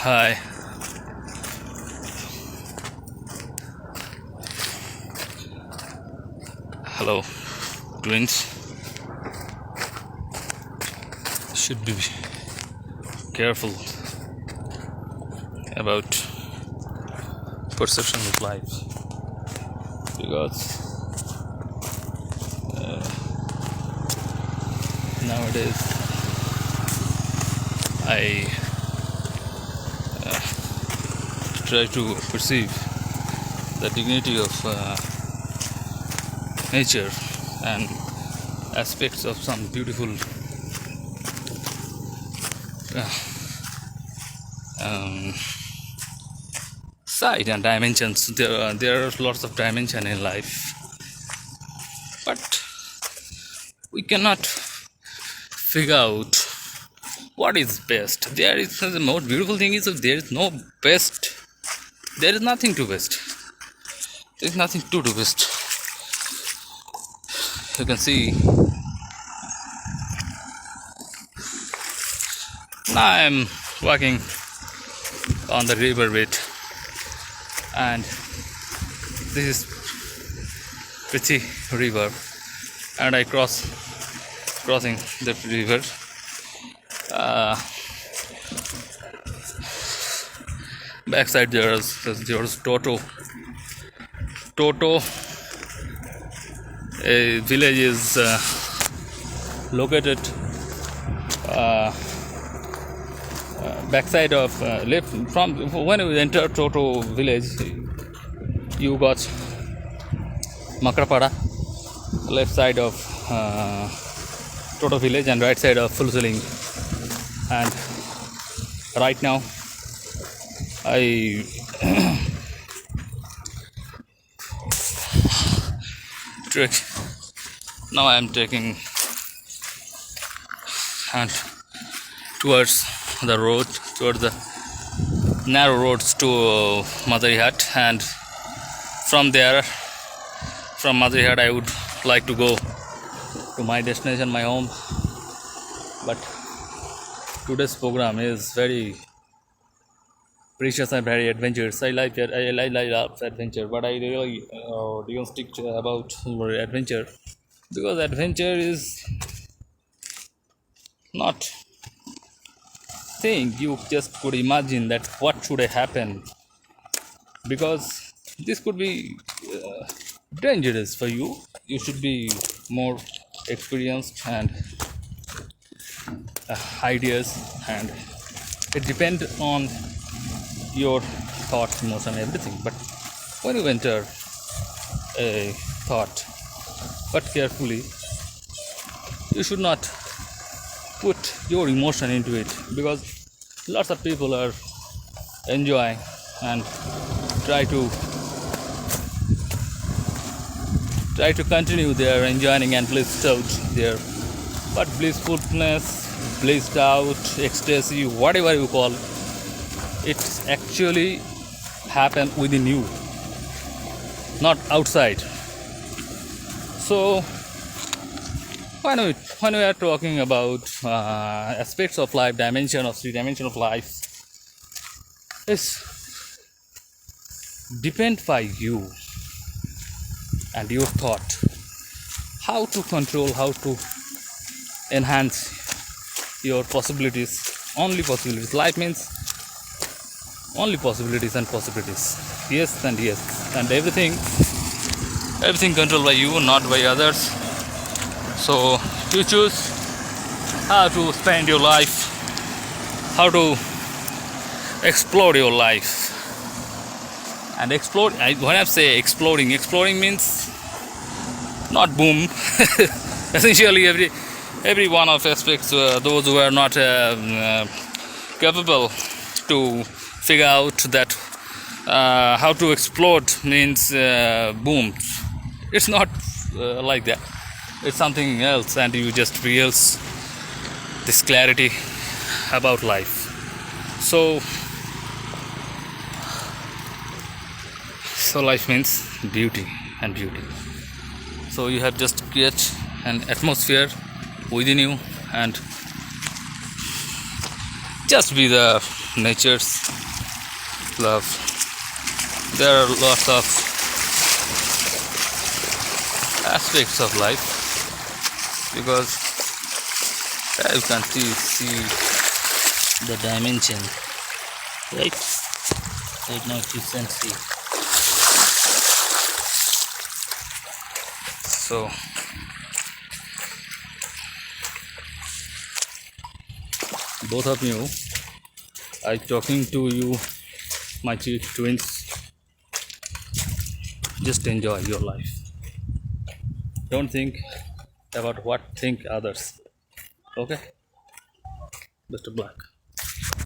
Hi. Hello, twins. Should be careful about perception of life because nowadays I try to perceive the dignity of nature and aspects of some beautiful side and dimensions. There are lots of dimension in life, but we cannot figure out what is best. There is the most beautiful thing is that there is no best. There is nothing to best. There is nothing to do best. You can see now I am walking on the river bed, and this is pretty river, and I crossing the river. Backside there's Toto. A village is located backside of left from when you enter Toto village. You got Makrapada, left side of Toto village, and right side of Fulfiling. And right now I now I am taking and towards the road, towards the narrow roads to Madarihat, and from Madarihat I would like to go to my destination, my home. But today's program is very precious and very adventurous. I like adventure, but I really don't stick about adventure, because adventure is not thing you just could imagine that what should happen, because this could be dangerous for you. You should be more experienced and ideas, and it depends on your thoughts, emotion, everything. But when you enter a thought, but carefully, you should not put your emotion into it, because lots of people are enjoying and try to continue their enjoying and blissed out there. But blissfulness, blissed out, ecstasy, whatever you call, it's actually happen within you, not outside. So when we are talking about aspects of life, three dimension of life, is depend by you and your thought, how to control, how to enhance your possibilities. Only possibilities. Life means only possibilities and possibilities. Yes and yes, and everything controlled by you, not by others. So you choose how to spend your life, how to explore your life. And explore, when I say exploring means not boom. Essentially every one of aspects, those who are not capable to figure out that how to explode means boom. It's not like that. It's something else, and you just realize this clarity about life. So life means beauty and beauty. So you have just create an atmosphere within you, and Just be the nature's love. There are lots of aspects of life, because you can see the dimension, right? Right now you can see. So both of you, I talking to you, my twins. Just enjoy your life. Don't think about what think others. Okay? Mr. Black.